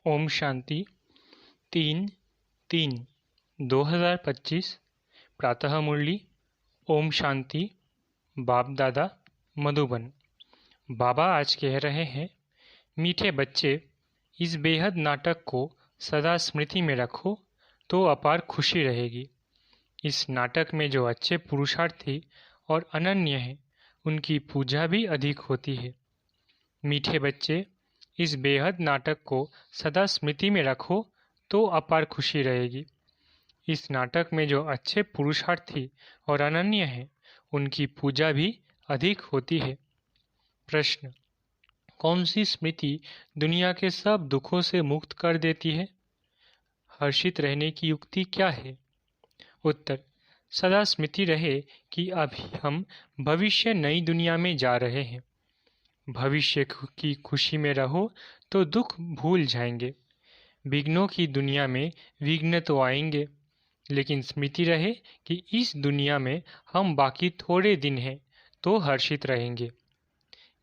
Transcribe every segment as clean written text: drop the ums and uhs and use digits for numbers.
ओम शांति 3/3/2025 प्रातः मुरली। ओम शांति। बाप दादा मधुबन। बाबा आज कह रहे हैं, मीठे बच्चे, इस बेहद नाटक को सदा स्मृति में रखो तो अपार खुशी रहेगी। इस नाटक में जो अच्छे पुरुषार्थी और अनन्य हैं, उनकी पूजा भी अधिक होती है। मीठे बच्चे, इस बेहद नाटक को सदा स्मृति में रखो तो अपार खुशी रहेगी। इस नाटक में जो अच्छे पुरुषार्थी और अनन्य हैं, उनकी पूजा भी अधिक होती है। प्रश्न: कौन सी स्मृति दुनिया के सब दुखों से मुक्त कर देती है? हर्षित रहने की युक्ति क्या है? उत्तर: सदा स्मृति रहे कि अभी हम भविष्य नई दुनिया में जा रहे हैं। भविष्य की खुशी में रहो तो दुख भूल जाएंगे। विघ्नों की दुनिया में विघ्न तो आएंगे, लेकिन स्मृति रहे कि इस दुनिया में हम बाकी थोड़े दिन हैं तो हर्षित रहेंगे।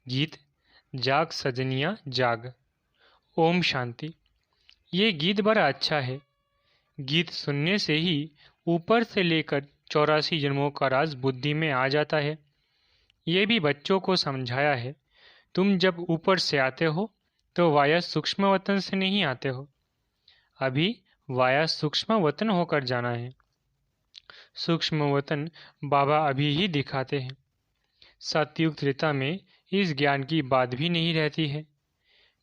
गीत जाग सजनिया जाग। ओम शांति। ये गीत बड़ा अच्छा है। गीत सुनने से ही ऊपर से लेकर 84 जन्मों का राज बुद्धि में आ जाता है। ये भी बच्चों को समझाया है, तुम जब ऊपर से आते हो तो वाया सूक्ष्म वतन से नहीं आते हो। अभी वाया सूक्ष्म वतन होकर जाना है। सूक्ष्म वतन बाबा अभी ही दिखाते हैं। सतयुग त्रेता में इस ज्ञान की बात भी नहीं रहती है,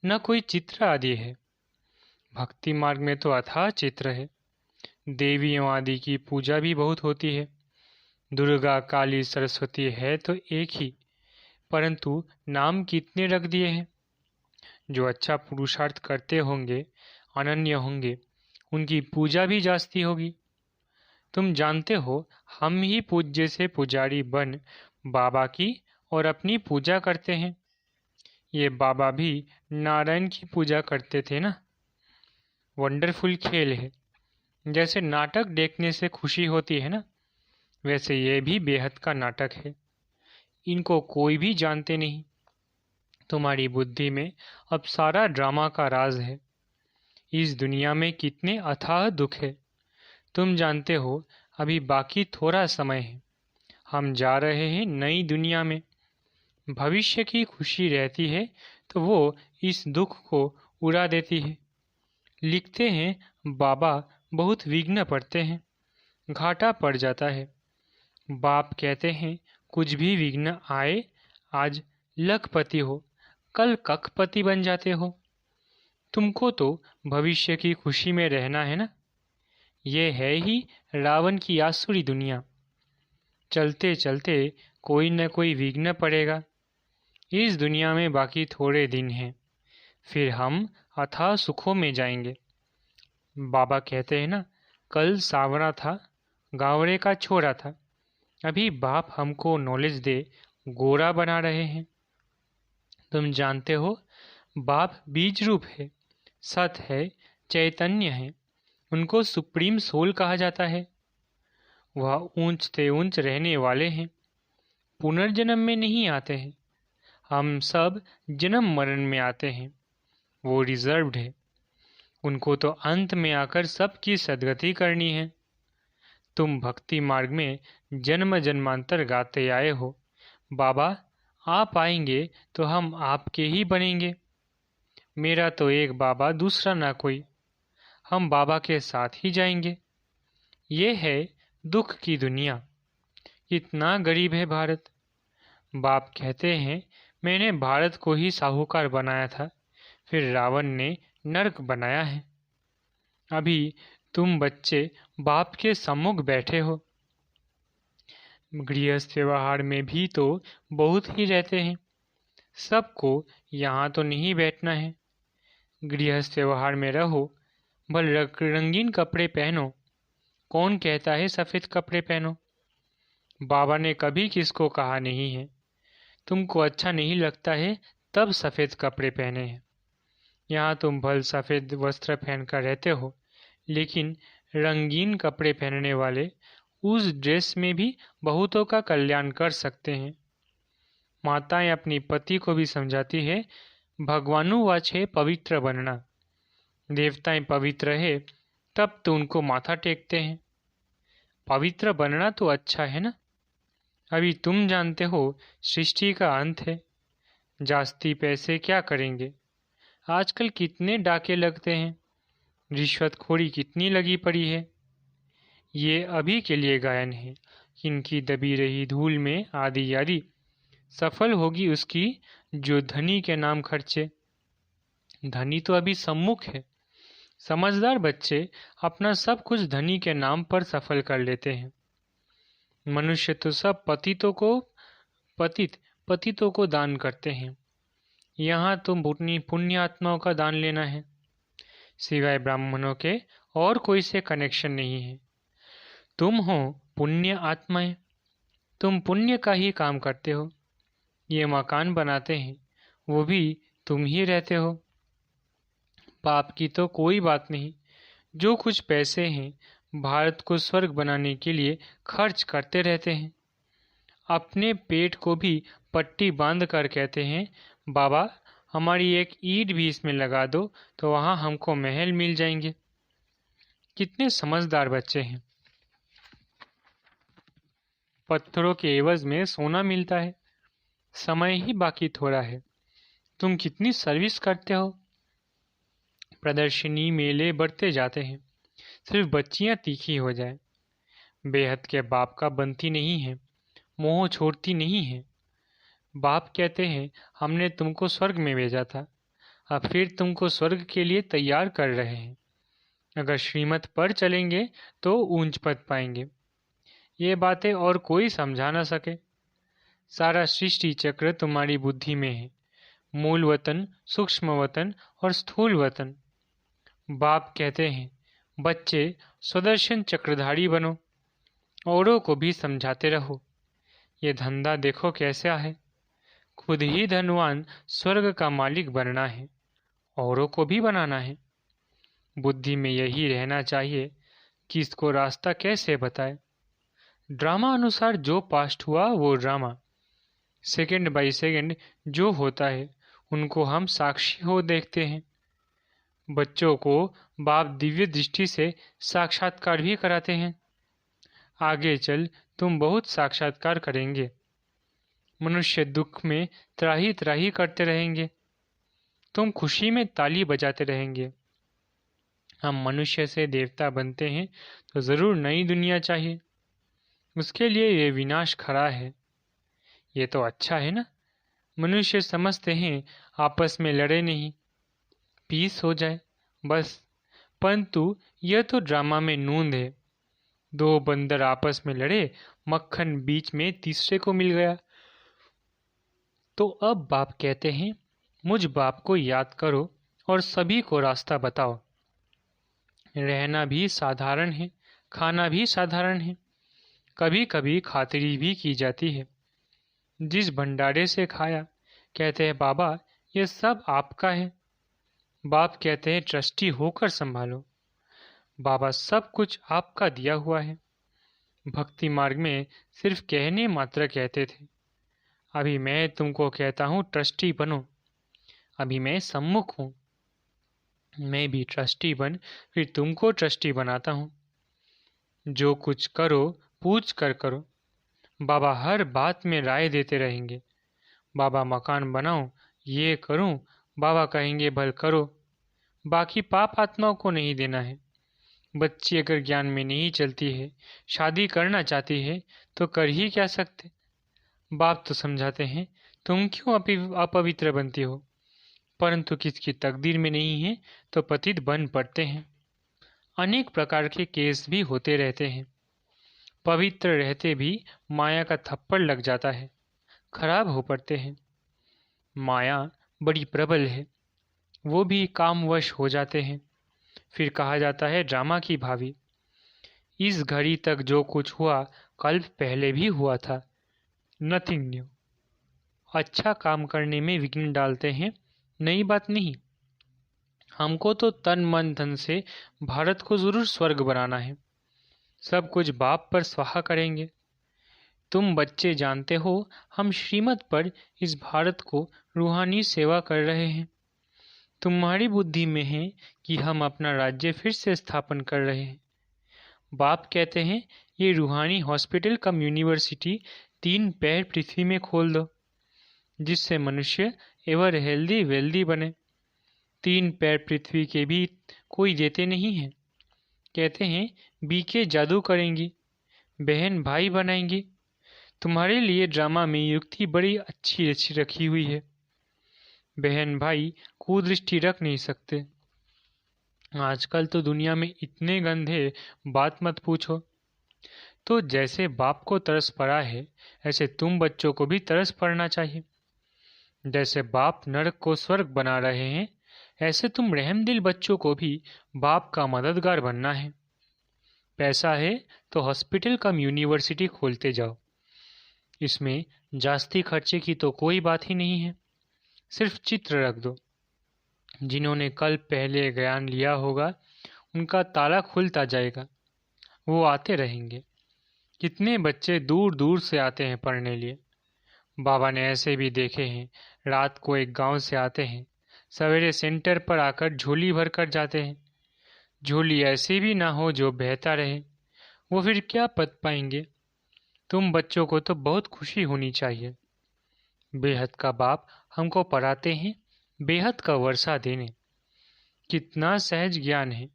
न कोई चित्र आदि है। भक्ति मार्ग में तो अथाह चित्र है। देवियों आदि की पूजा भी बहुत होती है। दुर्गा, काली, सरस्वती है तो एक ही, परंतु नाम कितने रख दिए हैं। जो अच्छा पुरुषार्थ करते होंगे, अनन्य होंगे, उनकी पूजा भी जास्ती होगी। तुम जानते हो, हम ही पूज्य से पुजारी बन बाबा की और अपनी पूजा करते हैं। ये बाबा भी नारायण की पूजा करते थे ना। वंडरफुल खेल है। जैसे नाटक देखने से खुशी होती है ना, वैसे ये भी बेहद का नाटक है। इनको कोई भी जानते नहीं। तुम्हारी बुद्धि में अब सारा ड्रामा का राज है। इस दुनिया में कितने अथाह दुख है, तुम जानते हो। अभी बाकी थोड़ा समय है। हम जा रहे हैं नई दुनिया में। भविष्य की खुशी रहती है तो वो इस दुख को उड़ा देती है। लिखते हैं बाबा बहुत विघ्न पड़ते हैं, घाटा पड़ जाता है। बाप कहते हैं कुछ भी विघ्न आए, आज लखपति हो, कल कखपति बन जाते हो। तुमको तो भविष्य की खुशी में रहना है ना। ये है ही रावण की आसुरी दुनिया। चलते चलते कोई न कोई विघ्न पड़ेगा। इस दुनिया में बाकी थोड़े दिन हैं, फिर हम अथाह सुखों में जाएंगे। बाबा कहते हैं ना, कल सांवरा था, गावड़े का छोरा था। अभी बाप हमको नॉलेज दे गोरा बना रहे हैं। तुम जानते हो, बाप बीज रूप है, सत है, चैतन्य है। उनको सुप्रीम सोल कहा जाता है। वह ऊंच से ऊंच रहने वाले हैं, पुनर्जन्म में नहीं आते हैं। हम सब जन्म मरण में आते हैं। वो रिजर्व्ड है। उनको तो अंत में आकर सबकी सदगति करनी है। तुम भक्ति मार्ग में जन्म जन्मांतर गाते आए हो। बाबा आप आएंगे तो हम आपके ही बनेंगे। मेरा तो एक बाबा, दूसरा ना कोई। हम बाबा के साथ ही जाएंगे। ये है दुख की दुनिया। इतना गरीब है भारत। बाप कहते हैं मैंने भारत को ही साहूकार बनाया था, फिर रावण ने नरक बनाया है। अभी तुम बच्चे बाप के सम्मुख बैठे हो। गृहस्थ व्यवहार में भी तो बहुत ही रहते हैं। सबको यहाँ तो नहीं बैठना है। गृहस्थ व्यवहार में रहो, भल रंगीन कपड़े पहनो। कौन कहता है सफ़ेद कपड़े पहनो? बाबा ने कभी किसको कहा नहीं है। तुमको अच्छा नहीं लगता है तब सफ़ेद कपड़े पहने हैं। यहाँ तुम भल सफ़ेद वस्त्र पहनकर रहते हो, लेकिन रंगीन कपड़े पहनने वाले उस ड्रेस में भी बहुतों का कल्याण कर सकते हैं। माताएं अपनी पति को भी समझाती है, भगवानुवाच है पवित्र बनना। देवताएं पवित्र है तब तो उनको माथा टेकते हैं। पवित्र बनना तो अच्छा है ना। अभी तुम जानते हो सृष्टि का अंत है। जास्ती पैसे क्या करेंगे? आजकल कितने डाके लगते हैं, रिश्वतखोरी कितनी लगी पड़ी है। ये अभी के लिए गायन है। इनकी दबी रही धूल में आदि यारी सफल होगी उसकी जो धनी के नाम खर्चे। धनी तो अभी सम्मुख है। समझदार बच्चे अपना सब कुछ धनी के नाम पर सफल कर लेते हैं। मनुष्य तो सब पतितों को दान करते हैं। यहाँ तुम पुण्य आत्माओं का दान लेना है। सिवाय ब्राह्मणों के और कोई से कनेक्शन नहीं है। तुम हो पुण्य आत्माएं। तुम पुण्य का ही काम करते हो। ये मकान बनाते हैं, वो भी तुम ही रहते हो। पाप की तो कोई बात नहीं। जो कुछ पैसे हैं भारत को स्वर्ग बनाने के लिए खर्च करते रहते हैं। अपने पेट को भी पट्टी बांध कर कहते हैं, बाबा हमारी एक ईंट भी इसमें लगा दो तो वहाँ हमको महल मिल जाएंगे। कितने समझदार बच्चे हैं। पत्थरों के एवज में सोना मिलता है। समय ही बाकी थोड़ा है। तुम कितनी सर्विस करते हो। प्रदर्शनी मेले बढ़ते जाते हैं, सिर्फ बच्चियां तीखी हो जाए। बेहद के बाप का बनती नहीं है, मोह छोड़ती नहीं है। बाप कहते हैं हमने तुमको स्वर्ग में भेजा था, अब फिर तुमको स्वर्ग के लिए तैयार कर रहे हैं। अगर श्रीमत पर चलेंगे तो ऊंच पद पाएंगे। ये बातें और कोई समझा ना सके। सारा सृष्टि चक्र तुम्हारी बुद्धि में है, मूल वतन, सूक्ष्म वतन और स्थूल वतन। बाप कहते हैं, बच्चे सुदर्शन चक्रधारी बनो, औरों को भी समझाते रहो। ये धंधा देखो कैसा है। खुद ही धनवान स्वर्ग का मालिक बनना है, औरों को भी बनाना है। बुद्धि में यही रहना चाहिए कि इसको रास्ता कैसे बताए। ड्रामा अनुसार जो पास्ट हुआ वो ड्रामा, सेकंड बाय सेकंड जो होता है उनको हम साक्षी हो देखते हैं। बच्चों को बाप दिव्य दृष्टि से साक्षात्कार भी कराते हैं। आगे चल तुम बहुत साक्षात्कार करेंगे। मनुष्य दुख में त्राही त्राही करते रहेंगे, तुम खुशी में ताली बजाते रहेंगे। हम मनुष्य से देवता बनते हैं तो जरूर नई दुनिया चाहिए, उसके लिए ये विनाश खड़ा है। ये तो अच्छा है ना। मनुष्य समझते हैं आपस में लड़े नहीं, पीस हो जाए बस। परंतु यह तो ड्रामा में नूंद है। दो बंदर आपस में लड़े, मक्खन बीच में तीसरे को मिल गया। तो अब बाप कहते हैं, मुझ बाप को याद करो और सभी को रास्ता बताओ। रहना भी साधारण है, खाना भी साधारण है, कभी कभी खातिरी भी की जाती है। जिस भंडारे से खाया, कहते हैं बाबा ये सब आपका है। बाप कहते हैं ट्रस्टी होकर संभालो। बाबा सब कुछ आपका दिया हुआ है। भक्ति मार्ग में सिर्फ कहने मात्र कहते थे। अभी मैं तुमको कहता हूँ ट्रस्टी बनो। अभी मैं सम्मुख हूँ, मैं भी ट्रस्टी बन फिर तुमको ट्रस्टी बनाता हूँ। जो कुछ करो पूछ कर करो। बाबा हर बात में राय देते रहेंगे। बाबा मकान बनाओ, ये करूं, बाबा कहेंगे भल करो। बाकी पाप आत्माओं को नहीं देना है। बच्ची अगर ज्ञान में नहीं चलती है, शादी करना चाहती है तो कर ही क्या सकते। बाप तो समझाते हैं तुम क्यों अपवित्र बनती हो, परंतु किसकी तकदीर में नहीं है तो पतित बन पड़ते हैं। अनेक प्रकार के केस भी होते रहते हैं। पवित्र रहते भी माया का थप्पड़ लग जाता है, खराब हो पड़ते हैं। माया बड़ी प्रबल है, वो भी कामवश हो जाते हैं। फिर कहा जाता है ड्रामा की भावी। इस घड़ी तक जो कुछ हुआ कल पहले भी हुआ था, नथिंग न्यू। अच्छा काम करने में विघ्न डालते हैं, नई बात नहीं। हमको तो तन मन धन से भारत को जरूर स्वर्ग बनाना है। सब कुछ बाप पर स्वाहा करेंगे। तुम बच्चे जानते हो हम श्रीमत पर इस भारत को रूहानी सेवा कर रहे हैं। तुम्हारी बुद्धि में है कि हम अपना राज्य फिर से स्थापन कर रहे हैं। बाप कहते हैं ये रूहानी हॉस्पिटल कम यूनिवर्सिटी 3 पैर पृथ्वी में खोल दो, जिससे मनुष्य एवर हेल्दी वेल्दी बने। 3 पैर पृथ्वी के भी कोई देते नहीं है। कहते हैं बीके जादू करेंगी, बहन भाई बनाएंगी। तुम्हारे लिए ड्रामा में युक्ति बड़ी अच्छी अच्छी रखी हुई है। बहन भाई कुदृष्टि रख नहीं सकते। आजकल तो दुनिया में इतने गंधे, बात मत पूछो। तो जैसे बाप को तरस पड़ा है, ऐसे तुम बच्चों को भी तरस पड़ना चाहिए। जैसे बाप नरक को स्वर्ग बना रहे हैं, ऐसे तुम रहमदिल बच्चों को भी बाप का मददगार बनना है। पैसा है तो हॉस्पिटल कम यूनिवर्सिटी खोलते जाओ। इसमें जास्ती खर्चे की तो कोई बात ही नहीं है। सिर्फ चित्र रख दो। जिन्होंने कल पहले ज्ञान लिया होगा उनका ताला खुलता जाएगा, वो आते रहेंगे। कितने बच्चे दूर दूर से आते हैं पढ़ने लिए। बाबा ने ऐसे भी देखे हैं, रात को एक गांव से आते हैं, सवेरे सेंटर पर आकर झोली भर कर जाते हैं। झोली ऐसी भी ना हो जो बहता रहे, वो फिर क्या पद पाएंगे। तुम बच्चों को तो बहुत खुशी होनी चाहिए। बेहद का बाप हमको पढ़ाते हैं बेहद का वर्षा देने। कितना सहज ज्ञान है।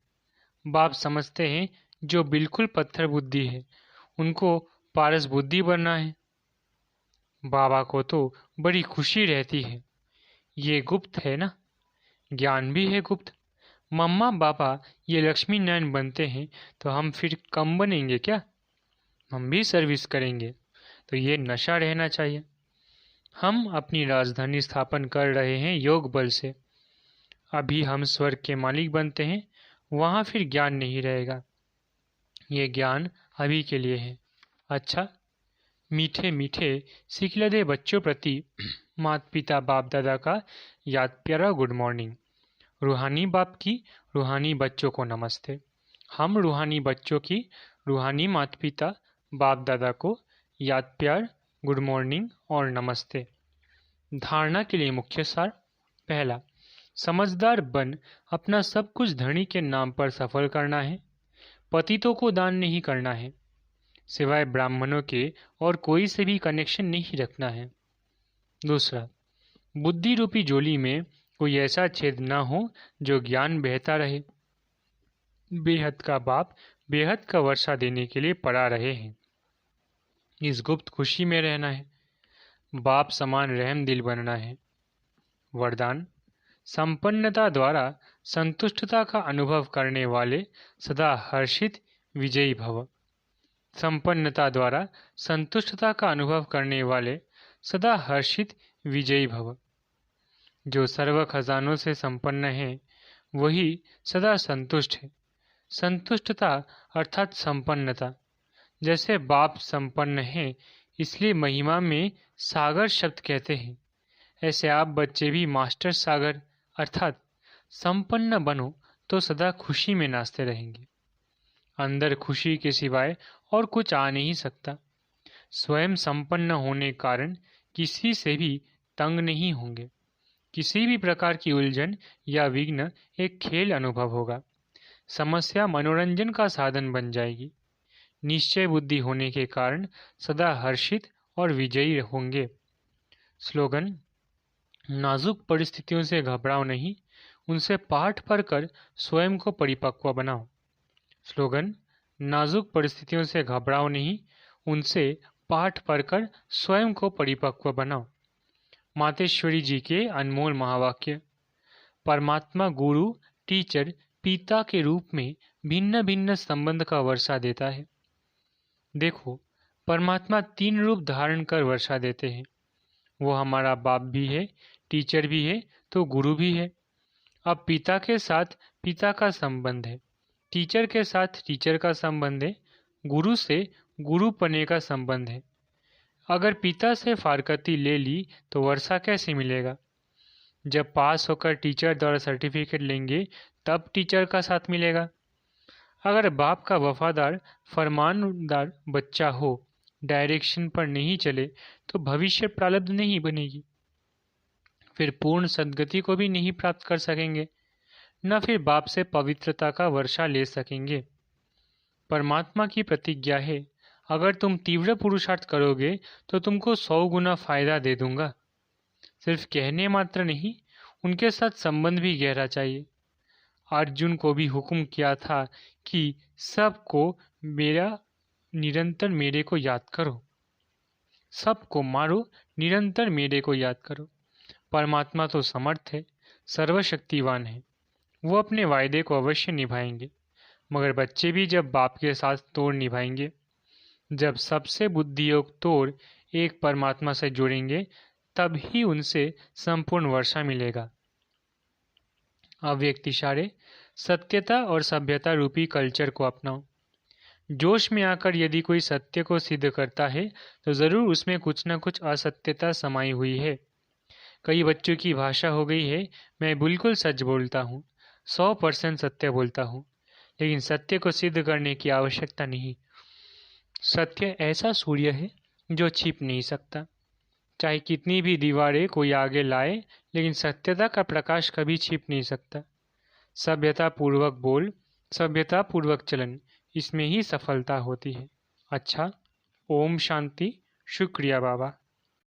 बाप समझते हैं जो बिल्कुल पत्थर बुद्धि है उनको पारस बुद्धि बनना है। बाबा को तो बड़ी खुशी रहती है। ये गुप्त है ना, ज्ञान भी है गुप्त। मम्मा पापा ये लक्ष्मी नारायण बनते हैं तो हम फिर कम बनेंगे क्या? हम भी सर्विस करेंगे। तो ये नशा रहना चाहिए। हम अपनी राजधानी स्थापन कर रहे हैं योग बल से। अभी हम स्वर्ग के मालिक बनते हैं, वहाँ फिर ज्ञान नहीं रहेगा। ये ज्ञान अभी के लिए है। अच्छा, मीठे मीठे सिखलदे बच्चों प्रति माता पिता बाप दादा का याद प्यारा गुड मॉर्निंग। रूहानी बाप की रूहानी बच्चों को नमस्ते। हम रूहानी बच्चों की रूहानी माता पिता बाप दादा को याद प्यार गुड मॉर्निंग और नमस्ते। धारणा के लिए मुख्य सार। पहला, समझदार बन अपना सब कुछ धनी के नाम पर सफल करना है। पतितों को दान नहीं करना है, सिवाय ब्राह्मणों के और कोई से भी कनेक्शन नहीं रखना है। दूसरा, बुद्धि रूपी झोली में कोई ऐसा छेद न हो जो ज्ञान बहता रहे। बेहद का बाप बेहद का वर्षा देने के लिए पड़ा रहे हैं। इस गुप्त खुशी में रहना है। बाप समान रहम दिल बनना है। वरदान, संपन्नता द्वारा संतुष्टता का अनुभव करने वाले सदा हर्षित विजयी भव। संपन्नता द्वारा संतुष्टता का अनुभव करने वाले सदा हर्षित विजयी भव। जो सर्व खजानों से संपन्न है वही सदा संतुष्ट है। संतुष्टता अर्थात संपन्नता। जैसे बाप संपन्न है इसलिए महिमा में सागर शब्द कहते हैं, ऐसे आप बच्चे भी मास्टर सागर अर्थात संपन्न बनो तो सदा खुशी में नाचते रहेंगे। अंदर खुशी के सिवाय और कुछ आ नहीं सकता। स्वयं संपन्न होने कारण किसी से भी तंग नहीं होंगे। किसी भी प्रकार की उलझन या विघ्न एक खेल अनुभव होगा। समस्या मनोरंजन का साधन बन जाएगी। निश्चय बुद्धि होने के कारण सदा हर्षित और विजयी होंगे। स्लोगन, नाजुक परिस्थितियों से घबराओ नहीं, उनसे पाठ पढ़कर स्वयं को परिपक्व बनाओ। स्लोगन, नाजुक परिस्थितियों से घबराओ नहीं, उनसे पाठ पढ़कर स्वयं को परिपक्व बनाओ। मातेश्वरी जी के अनमोल महावाक्य। परमात्मा गुरु टीचर पिता के रूप में भिन्न भिन्न संबंध का वर्षा देता है। देखो, परमात्मा 3 रूप धारण कर वर्षा देते हैं। वो हमारा बाप भी है, टीचर भी है, तो गुरु भी है। अब पिता के साथ पिता का संबंध है, टीचर के साथ टीचर का संबंध है, गुरु से गुरु पने का संबंध है। अगर पिता से फारकती ले ली तो वर्षा कैसे मिलेगा? जब पास होकर टीचर द्वारा सर्टिफिकेट लेंगे तब टीचर का साथ मिलेगा। अगर बाप का वफादार फरमानदार बच्चा हो, डायरेक्शन पर नहीं चले तो भविष्य प्रारब्ध नहीं बनेगी। फिर पूर्ण सद्गति को भी नहीं प्राप्त कर सकेंगे, न फिर बाप से पवित्रता का वर्षा ले सकेंगे। परमात्मा की प्रतिज्ञा है, अगर तुम तीव्र पुरुषार्थ करोगे तो तुमको 100 गुना फायदा दे दूंगा। सिर्फ कहने मात्र नहीं, उनके साथ संबंध भी गहरा चाहिए। अर्जुन को भी हुक्म किया था कि सबको निरंतर मेरे को याद करो, सबको मारो, निरंतर मेरे को याद करो। परमात्मा तो समर्थ है, सर्वशक्तिवान है, वो अपने वायदे को अवश्य निभाएंगे। मगर बच्चे भी जब बाप के साथ तोड़ निभाएंगे, जब सबसे बुद्धि योग तोड़ एक परमात्मा से जुड़ेंगे, तब ही उनसे संपूर्ण वर्षा मिलेगा। अव्यक्त इशारे, सत्यता और सभ्यता रूपी कल्चर को अपनाओ। जोश में आकर यदि कोई सत्य को सिद्ध करता है तो जरूर उसमें कुछ न कुछ असत्यता समाई हुई है। कई बच्चों की भाषा हो गई है, मैं बिल्कुल सच बोलता हूँ, 100% सत्य बोलता हूँ, लेकिन सत्य को सिद्ध करने की आवश्यकता नहीं। सत्य ऐसा सूर्य है जो छिप नहीं सकता। चाहे कितनी भी दीवारें कोई आगे लाए, लेकिन सत्यता का प्रकाश कभी छिप नहीं सकता। सभ्यता पूर्वक बोल, सभ्यता पूर्वक चलन, इसमें ही सफलता होती है। अच्छा, ओम शांति। शुक्रिया बाबा।